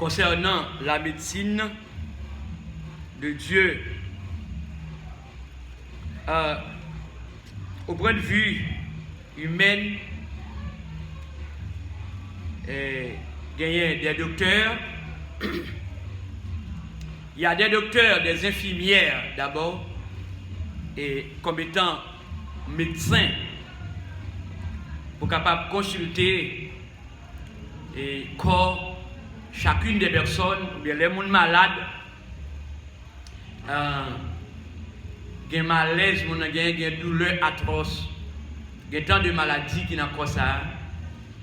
concernant la médecine de Dieu. Au point de vue humain, il y a des docteurs, il y a des docteurs, des infirmières d'abord, et comme étant médecins, pour capable consulter et corps chacune des personnes, ou bien les gens malades, des malaise, des douleurs atroces, des tant de maladies qui n'ont pas ça.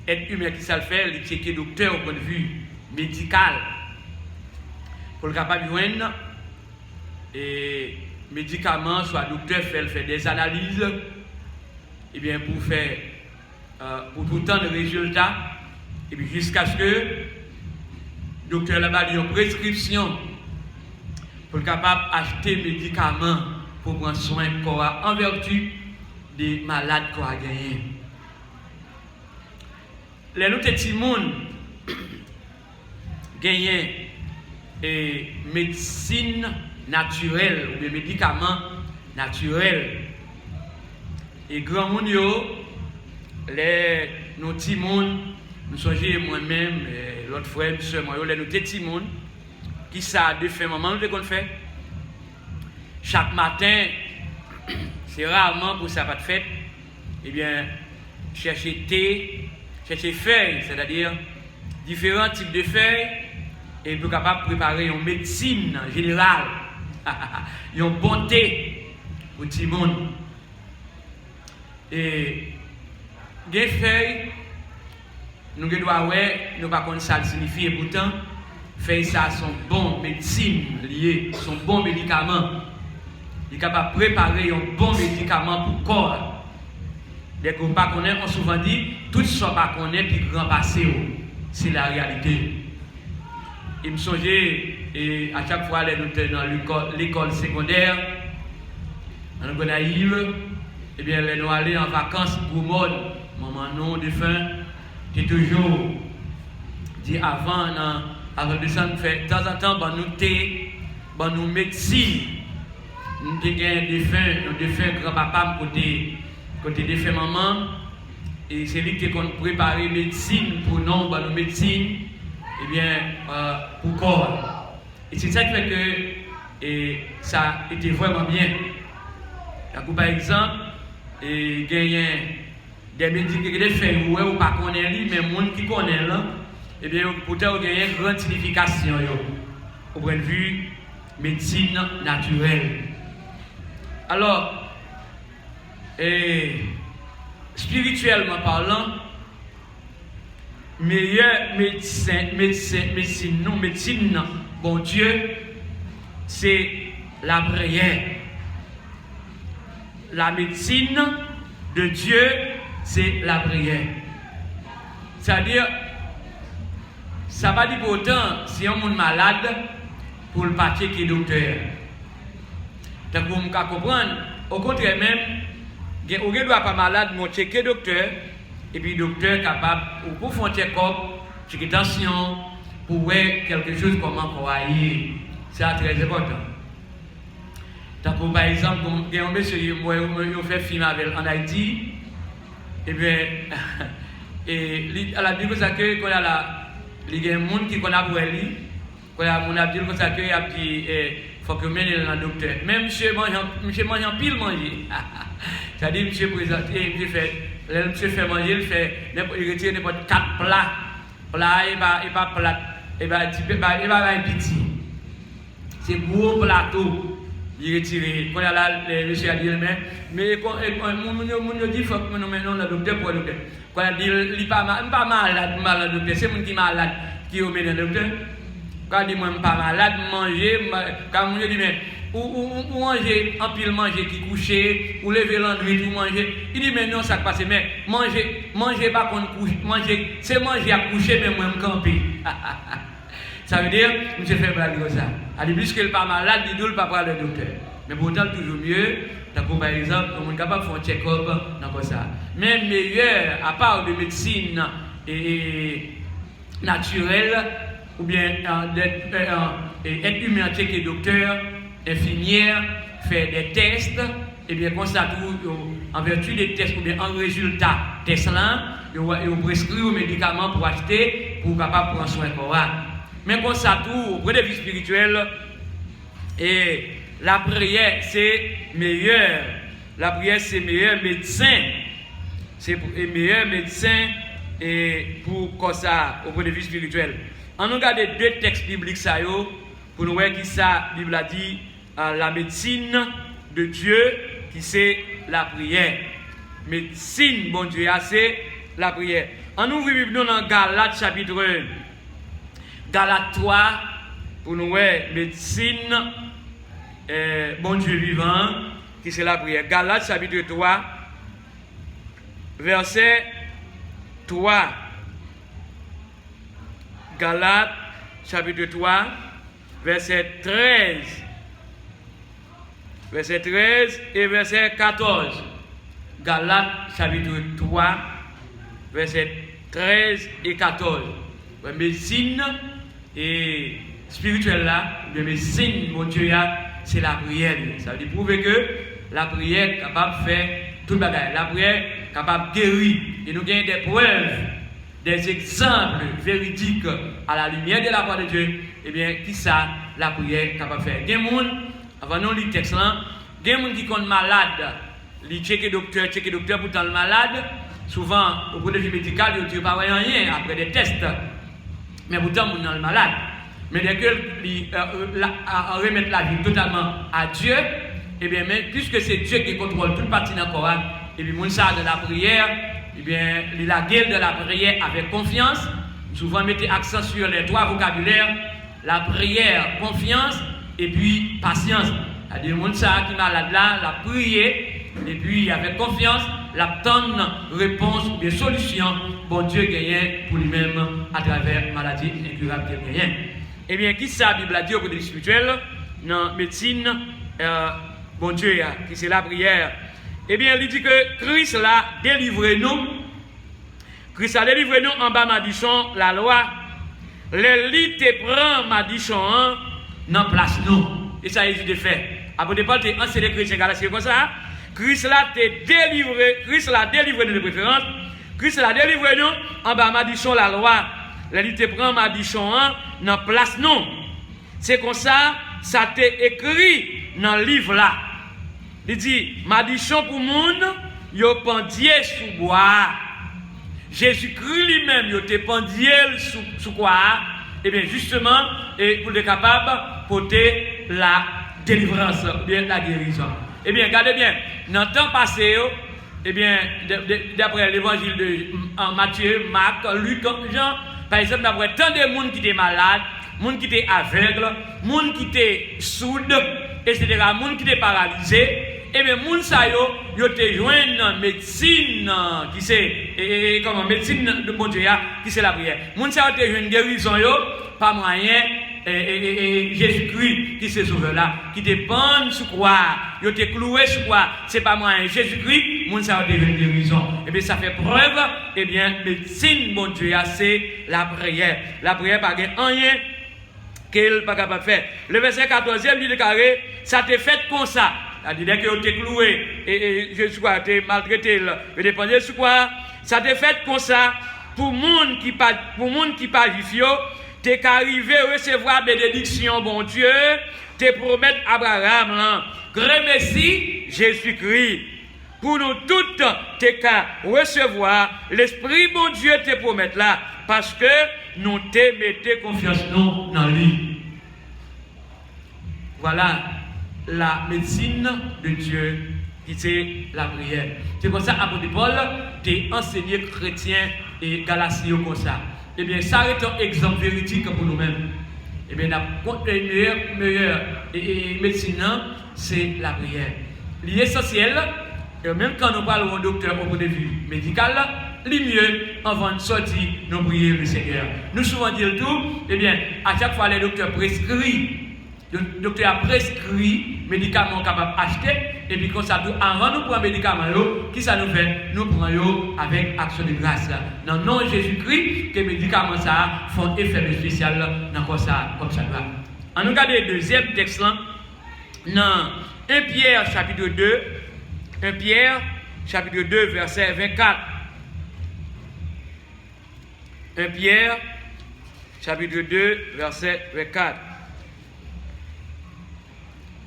Être humain qui ça le fait, il checker docteur au point de vue médical pour le capable de joindre et médicaments, soit docteur fait des analyses, et bien pour faire pour tout le temps de résultats, et puis jusqu'à ce que le docteur là-bas ait une prescription pour le capable d'acheter des médicaments pour prendre soin du corps en vertu des malades qu'on a gagnés. Les autres petits monde gagnent et médecine naturelle ou des médicaments naturels. Et grand monde les nos petits monde, nous songez moi-même, l'autre frère, monsieur, moi, les nos petits monde qui ça de fait moment nous qu'on fait. Chaque matin, c'est rarement pour ça pas de fête. Eh bien, chercher thé, chercher feuilles, c'est-à-dire différents types de feuilles, et pour capable préparer une médecine générale, une bonté pour tout le monde. Et des feuilles, nous devons voir, nous pas connaître ça signifie, et pourtant, feuilles ça sont bonnes médecines liées, sont bons médicaments. Il est capable de préparer un bon médicament pour le corps. Dès qu'on ne connaît pas, on souvent dit, tout ce qu'on ne connaît pas, puis grand passé, c'est la réalité. Il me songeait, et à chaque fois, nous étions dans l'école secondaire, en Gonaïve, eh bien, nous allons en vacances pour mode. Maman, non, défunt, qui toujours dit avant de descendre, de temps en temps, nous thé, nous médecine. Nous avons des défunts grand-papa côté défunt maman. Et c'est lui qui a préparé médecine pour nous, nos médecine, eh bien, pour corps. Et c'est ça qui fait que ça était vraiment bien. Par exemple, il y a des médicaments qui sont faits, ou pas connaître lui, mais les gens qui connaissent là, eh bien, pourtant, il y a une grande signification au point de vue médecine naturelle. Alors, spirituellement parlant, meilleure médecine, bon Dieu, c'est la prière. La médecine de Dieu, c'est la prière. C'est-à-dire, ça va dire pourtant, si on est malade, pour le partir qui est docteur. Donc, vous pouvez comprendre, au contraire même, on ne doit pas malade, mais on checker docteur, et puis le docteur est capable, ou pour faire un check-up, checker tension, pour voir quelque chose comment pour aller. C'est très important. Donc, par exemple, il y a un monsieur qui a fait un film en Haïti, et bien, elle a dit que ça que il y a des gens qui connaissent pour lui, quand on a dit que ça que il a dit faut que mène le docteur. Même monsieur mange en pile manger. C'est-à-dire monsieur présente monsieur fait manger, il retire n'importe 4 plats. Plat et pas plat, et pas petit. C'est gros plateau. Il retire. Quand le monsieur a dit mais mon dit faut que nous menons le docteur pour le docteur. Quand il a dit il pas malade le docteur, c'est mon qui malade qui au le docteur. Quand il dit moi pas malade, manger, quand on dit mais ou manger en pile manger qui coucher, ou lever la nuit ou manger. Il dit mais non ça passe mais manger pas qu'on couche, manger c'est manger à coucher mais moi me camper. Ça veut dire monsieur fait blague comme ça. Il dit puisque il pas malade, il doit pas prendre le docteur. Mais pourtant toujours mieux, par exemple, on est capable de faire un check-up dans comme ça. Mais meilleur à part de médecine et naturelle, ou bien être humain en tant que docteur, infirmière, faire des tests, et bien comme ça, en vertu des tests ou bien en résultat tests là, ils prescrivent aux médicaments pour acheter, pour capable prendre soin corps. Mais comme ça, tout, au point de vue spirituel, et la prière, c'est meilleur. La prière, c'est meilleur médecin. C'est meilleur médecin et pour comme ça, au point de vue spirituel. On nous regarde deux textes bibliques ça pour nous voir qui ça, la Bible a dit, la médecine de Dieu, qui c'est la prière. Médecine, bon Dieu, c'est la prière. On ouvre la Bible dans Galates chapitre 1. Galates 3, pour nous voir médecine, bon Dieu vivant, qui c'est la prière. Galates chapitre 3, verset 3. Galates chapitre 3, verset 13. Verset 13 et verset 14. Galates chapitre 3, verset 13 et 14. Médecine et spirituelle là, bien médecine, mon Dieu, c'est la prière. Ça veut dire prouver que la prière est capable de faire tout le bagage. La prière est capable de guérir. Et nous avons des preuves, des exemples véridiques à la lumière de la parole de Dieu. Eh bien, qui ça, la prière est capable de faire? Il y a des gens, avant nous lire le texte là, il y a des gens qui sont malades. Ils checkent docteur, pourtant le malade. Souvent, au point de vue médical, ils ne disent pas rien après des tests. Mais pourtant, on est le malade. Mais dès qu'ils remettent la vie totalement à Dieu, et bien, puisque c'est Dieu qui contrôle toute partie dans le corps, et puis, mon ça de la prière, et bien, la gueule de la prière avec confiance. Souvent, mettez accent sur les trois vocabulaires la prière, confiance, et puis patience. C'est-à-dire, mon ça qui est malade là, la prier, et puis avec confiance, la tonne réponse ou bien solution, bon Dieu gagne pour lui-même à travers la maladie incurable qu'il gagne. Eh bien, qui ça, la Bible a dit au côté spirituel, dans la médecine, bon Dieu, qui c'est la prière. Eh bien, il dit que Christ l'a délivré nous. Christ a délivré nous en bas, Madichon, la loi. Les lits te prend, Madichon, dans place nous. Et ça, il dit de fait. Après, Paul t'es enseigné chrétien, c'est comme ça. Christ l'a délivré de préférence. Christ l'a délivré nous en bas, Madichon, la loi. Les lits te prend, Madichon, dans place nous. C'est comme ça, ça t'est écrit dans le livre là. Il dit, Madichon pour monde, yo pendier sous bois. Jésus-Christ lui-même, yo te pendier sous quoi? Eh bien, justement, et pour être capable de porter la délivrance, bien la guérison. Eh bien, regardez bien, dans le temps passé, eh bien, d'après l'évangile de Matthieu, Marc, Luc, Jean, par exemple, d'après tant de monde qui étaient malades, monde qui étaient aveugles, monde qui étaient sourds, etc., monde qui étaient paralysés, eh bien, moun sa yo te joindre médecine qui c'est comment médecine de bon Dieu qui c'est la prière. Moun sa yo te joindre guérison pas moyen Jésus-Christ qui c'est sauveur là, qui te pend sous croix, yo te cloué sous croix, c'est pas moyen Jésus-Christ, moun sa yo te joindre guérison. Eh bien, ça fait preuve, eh bien, médecine bon Dieu c'est la prière. La prière pas rien qu'elle pas capable de faire. Le verset 14e dit déclaré, ça te fait comme ça. C'est-à-dire que tu es cloué et je crois tu es maltraité, tu dépendais sur quoi? Ça te fait comme ça pour monde qui pas juif, tu es arrivé à recevoir bénédiction, bon Dieu, te promettre Abraham, là, grand Messie, Jésus-Christ. Pour nous toutes, tu qu'à recevoir l'Esprit, bon Dieu, te promettre là, parce que nous te mettons confiance nous dans lui. Voilà. La médecine de Dieu, qui c'est la prière. C'est comme ça, apôtre Paul, t'es enseigné chrétien et galatien comme ça. Eh bien, ça est un exemple véridique pour nous-mêmes. Eh bien, la meilleure médecine, c'est la prière. L'essentiel, même quand nous parlons au docteur au point de vue médical, le mieux, avant de sortir, nous prions le Seigneur. Nous souvent disons tout, eh bien, à chaque fois les docteurs prescrivent Le docteur a prescrit médicaments capables d'acheter, et puis quand ça, avant nous prendre médicaments, qui ça nous fait? Nous prenons avec action de grâce. Dans le nom de Jésus-Christ, que les médicaments ça font effet spécial dans ça, comme ça. On nous regarde le deuxième texte là, dans 1 Pierre chapitre 2, 1 Pierre chapitre 2 verset 24. 1 Pierre chapitre 2 verset 24.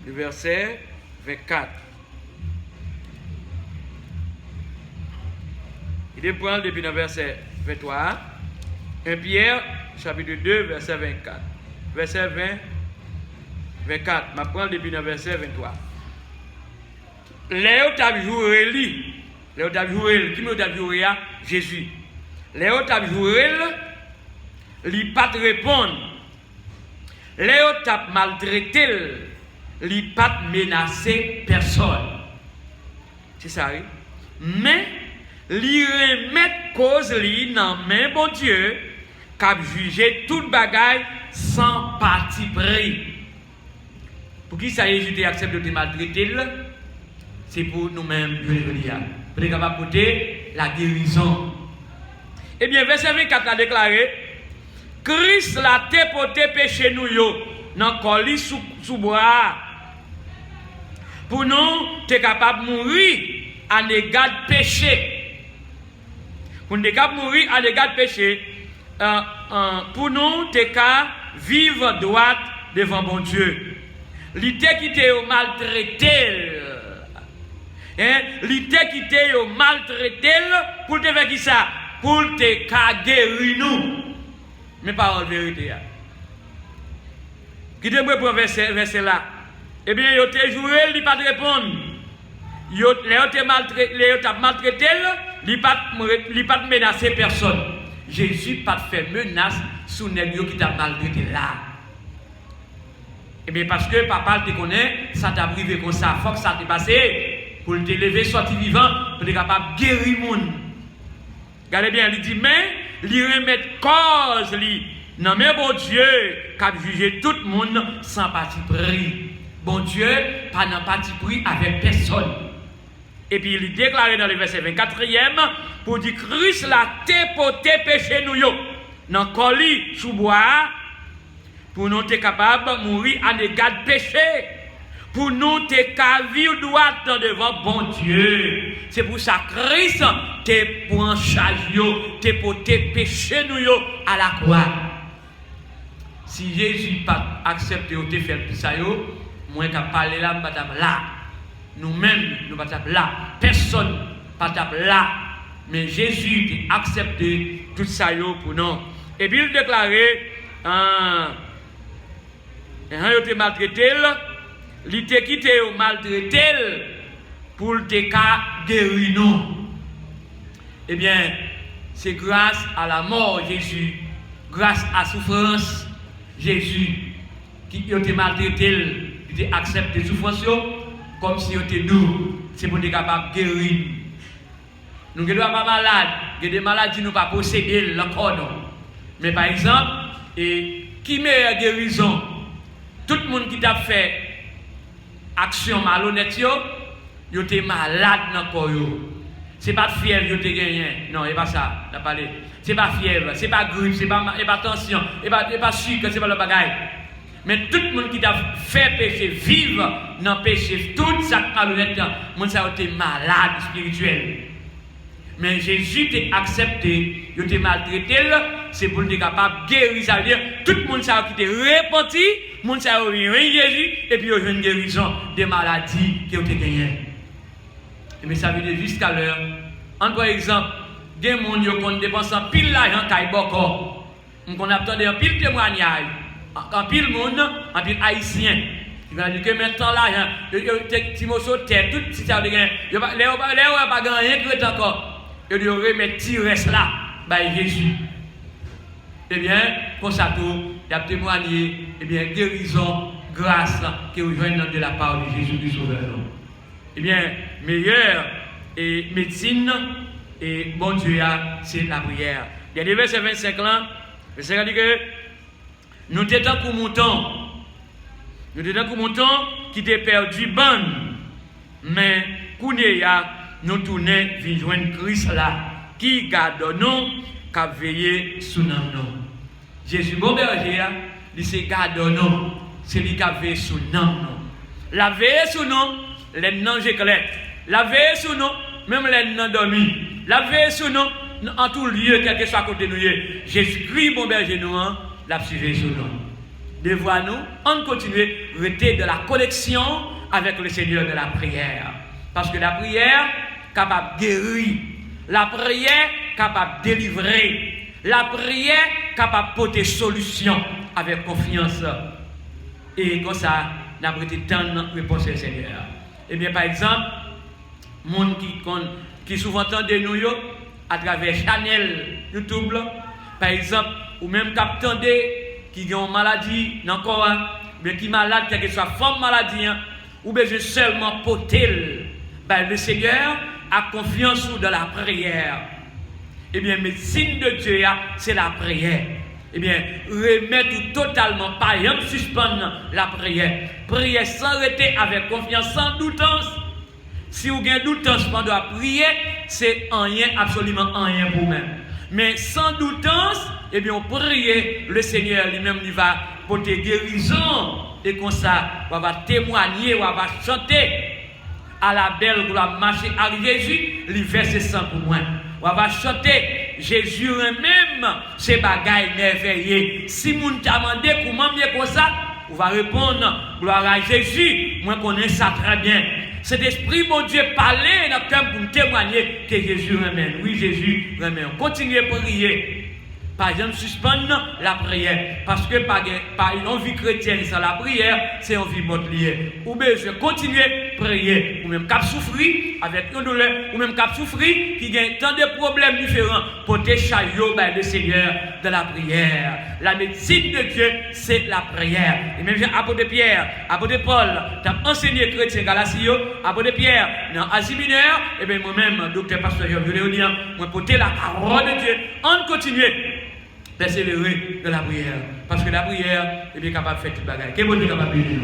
Le verset 24. Il est point depuis le verset 23. 1 Pierre chapitre 2 verset 24. Verset 20. 24. Je prends depuis le verset 23. Léo t'a joué lui. Léo t'a joué. Qui me t'a joué? Jésus. Léo t'a joué. Il pas te répondre. Léo t'a maltraité. Il pas te menacer personne. C'est ça, oui. Mais il remet cause li dans main bon Dieu, cap juger toute bagaille sans parti pris. Pour qui ça Jésus accepte de te maltraiter? C'est pour nous-mêmes, pour être capable de porter la guérison. Eh bien, verset 24 a déclaré, Christ l'a porté péché nous yo, dans le colis sous bois. Pour nous, tu es capable de mourir à l'égard de péché. Pour nous, tu es capable de mourir à l'égard de péché. Pour nous, tu es capable de vivre droit devant bon Dieu. L'idée qui t'est maltraité. L'idée qui t'est maltraité pour te faire qui ça? Pour te guérir nous. Mais pas en vérité. Qui te prend verset là? Eh bien, il te joué, il n'a pas de répondre. Il t'a maltraité, il n'a pas de menacer personne. Jésus n'a pas fait menace sur les gens qui t'a maltraité là. Eh bien, parce que papa te connaît, ça t'a privé comme ça, il faut que ça t'est passé pour te lever, sortir vivant, pour être capable de guérir le monde. Regardez bien, il dit, mais il remet cause, non, mais bon Dieu, qui a jugé tout le monde sans parti pris. Bon Dieu, pas de parti pris avec personne. Et puis il déclaré dans le verset 24e, pour dire Christ l'a déporté péché nous yo, dans le colis sous bois, pour nous être capables de mourir en égard de péché. Pour nous être capables de vivre droit devant bon Dieu. C'est pour ça que Christ te prend charge yo, te porté péché nous yo à la croix. Si Jésus pas accepté de faire tout ça yo, moi qui parler là, je ne là. Nous-mêmes, nous ne sommes pas là. Personne ne pas là. Mais Jésus a accepté tout ça pour nous. Et puis il déclarait, il a maltraité, il a quitté maltraité pour te guérir nous. Eh bien, c'est grâce à la mort de Jésus, grâce à la souffrance Jésus, qui a été maltraité. Il accepte les souffrances comme si on était doux. C'est pour être capable de guérir. Nous ne sommes pas malades. Il y a des maladies qui ne sont pas possédées encore. Mais par exemple, qui meilleure guérison? Tout le monde qui a fait action malhonnête, il était malade dans le corps. Ce n'est pas de fièvre, il était gagné. Non, ce n'est pas ça. Ce n'est pas fièvre, ce n'est pas grippe, ce n'est pas tension, ce n'est pas sucre, ce n'est pas le bagaille. Mais tout le monde qui a fait péché, vivre dans le péché, tout ça malhonnête, mon ça a été malade spirituel. Mais Jésus t'a accepté, il t'a maltraité, c'est pour être capable de guérir. Ça veut dire tout le monde qui t'a repenti, le monde a eu Jésus, et puis il y a une guérison des maladies qui ont été gagnées. Mais ça veut dire jusqu'à l'heure, par exemple, des gens qui ont dépensé pile l'argent qui ont beaucoup. On a attendu un pile témoignage. En pile monde, en pile haïtien. Il va dire que maintenant l'argent, si vous sautez, tout si ça veut dire, les gens n'ont pas gagné, tout encore. Il dit, remettre reste là, by Jésus. Eh bien, pour ça tout, il a témoigné, eh bien, guérison, grâce, qui rejoignent de la part de Jésus du Sauveur. Eh bien, meilleure médecine, et bon Dieu, c'est la prière. Il y a des versets 25 là, verset dit que nous t'étions pour mouton, Nous étions comme un temps qui était perdu ban. Mais, nous tournons vers joindre Christ là, qui garde nous, qui a veillé sur nous. Jésus, bon berger, il se garde nous, c'est lui qui a veillé sur nous. La veille sur nous, les noms éclairent. La veille sur nous, même les noms dormis. La veille sur nous, en tout lieu, quel que soit à côté de nous. Jésus-Christ, bon berger, nous, la suivre sur nous. Devant nous, on continue à rester de la connexion avec le Seigneur de la prière. Parce que la prière est capable de guérir. La prière est capable de délivrer. La prière est capable de porter solution avec confiance. Et comme ça, nous avons été tant de réponses au Seigneur. Eh bien, par exemple, les gens qui souvent entendent nous à travers Chanel, YouTube, par exemple, ou même qui entendent qui ont une maladie dans le corps, mais qui sont malades, quelle que soit la forme de maladie, ou bien seulement porter le Seigneur a confiance dans la prière. Eh bien, médecine de Dieu, c'est la prière. Eh bien, remettre totalement, pas rien suspendre la prière. Prier sans arrêter avec confiance, sans doutance. Si vous avez doutance pendant la prière, c'est rien, absolument rien pour vous-même. Mais sans doutance, eh bien, on prie, le Seigneur lui-même il va porter guérison. Et comme ça, on va témoigner, on va chanter à la belle gloire marcher à Jésus, il verse sang pour moi. On va chanter Jésus même, c'est bagaille merveilleux. Si vous t'a demandé comment bien comme ça, on va répondre gloire à Jésus. Moi, je connais ça très bien. Cet esprit, mon Dieu, parler dans le cœur pour me témoigner que Jésus remet. Oui, Jésus remet. Continuez à prier. Par exemple, suspendre la prière. Parce que par une vie chrétienne sans la prière, c'est une vie morte liée. Ou bien, je continue à prier. Ou même cap souffrir avec une douleur. Ou même cap souffrir qui a tant de problèmes différents pour te chailler le Seigneur de la prière. La médecine de Dieu, c'est la prière. Et même apôtre Pierre, apôtre Paul, t'as enseigné chrétien Galatio, apôtre Pierre, dans Asie mineure, et bien moi-même, docteur pasteur Léonien, moi porter la parole de Dieu. On continue. Persévérer de la prière. Parce que la prière est bien capable de faire tout le bagage. Qu'est-ce que vous êtes capable de dire?